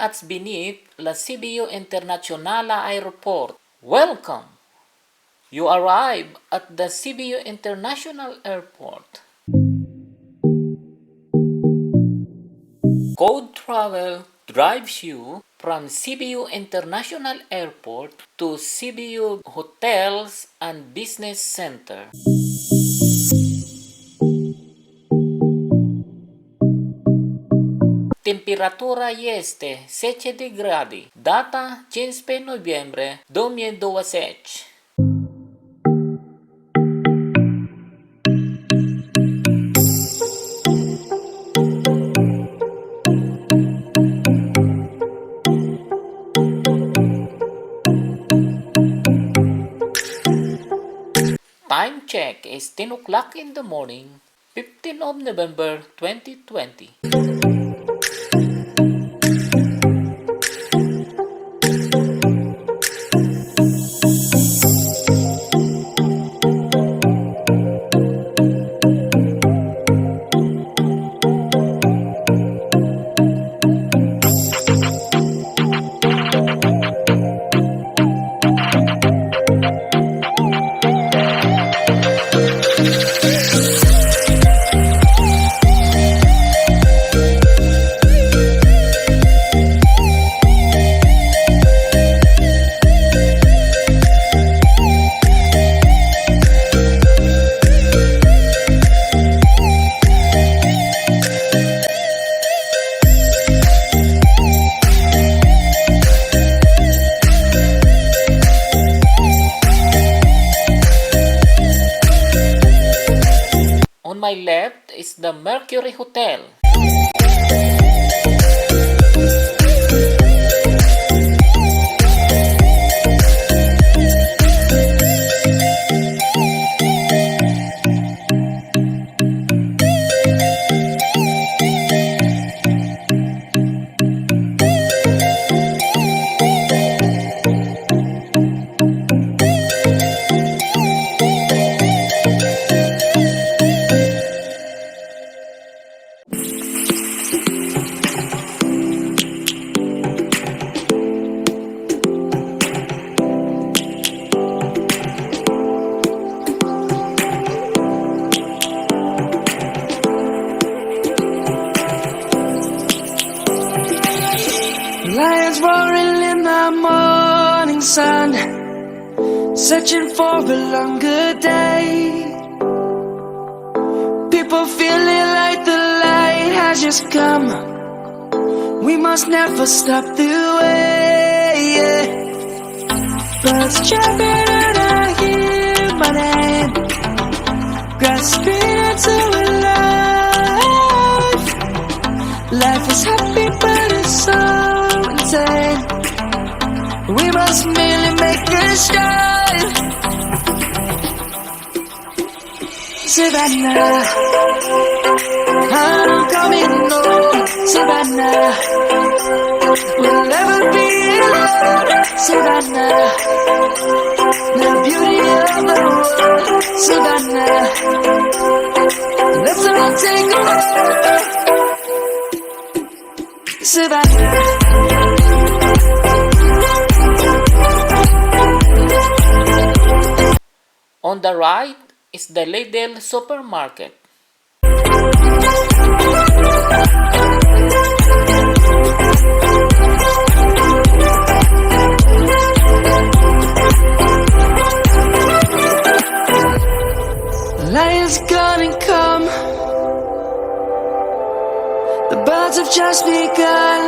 at beneath la Sibiu Internationala Airport. Welcome! You arrive at the Sibiu International Airport. Code Travel drives you from Sibiu International Airport to Sibiu Hotels and Business Center. Temperatura este 7 gradi. Data 15 noviembre 2020. Time check is 10 o'clock in the morning, 15th of November 2020. On my left is the Mercure Hotel. Lions roaring in the morning sun, searching for a longer day. People feeling like the light has just come. We must never stop the way. Birds chirping and I hear my name, grasping into life. Life is happy but it's so insane. We must merely make a start. Savannah, I'm coming home. Savannah, we'll never be alone. Savannah, the beauty of the world. Savannah, let's all take a walk. Savannah. On the right is the Lidl supermarket. Lion's gonna come. The birds have just begun.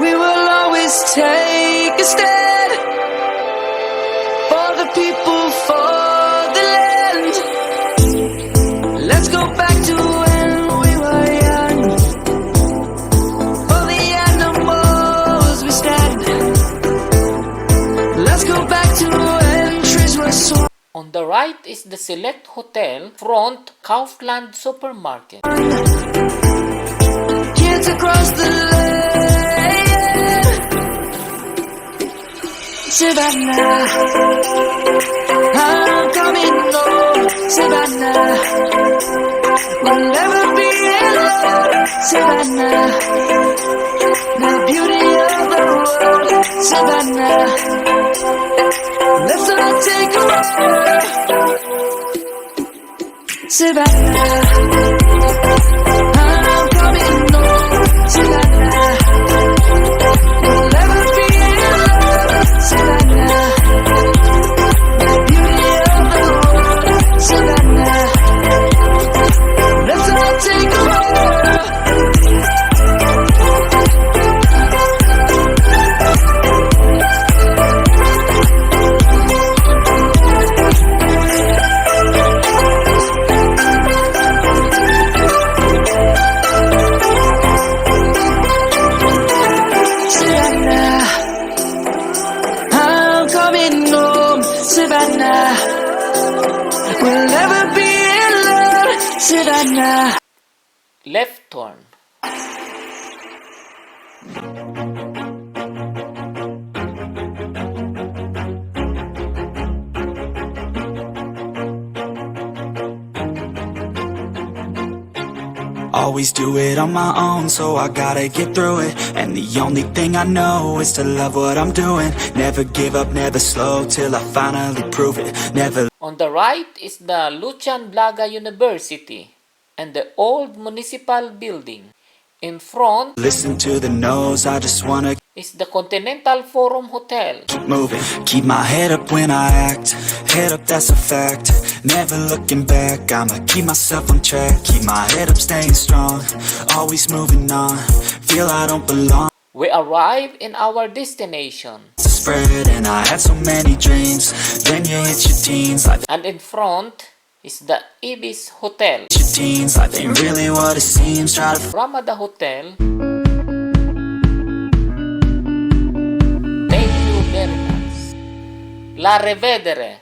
We will always take a stand for the people, for the land. Let's go back to when we were young. For the animals we stand. Let's go back to when trees were swung. On the right is the Select Hotel front Kaufland supermarket. Kids across the lane. Savannah, I'm coming home. Savannah, we'll never be alone. Savannah, the beauty of the world, Savannah. Let's all take a ride, Savannah. I'm coming home, Savannah. We'll never be alone, Savannah. The beauty of the world, Savannah. Let's all take a ride. Savannah, I'm coming home, Savannah. We'll never be alone, Savannah. Left turn. Always do it on my own, so I gotta get through it. And the only thing I know is to love what I'm doing. Never give up, never slow, till I finally prove it. Never. On the right is the Lucian Blaga University and the old municipal building. In front Listen to the no's, I just wanna is the Continental Forum Hotel. keep moving. Keep my head up when I act. Head up, that's a fact. Never looking back, I'ma keep myself on track. Keep my head up, staying strong. Always moving on. Feel I don't belong. We arrive in our destination. It's a spread, and I had so many dreams. Then you hit your teens, life And in front is the Ibis Hotel. hit your teens. Life ain't really what it seems. Try to Ramada Hotel. Thank you very much. La revedere.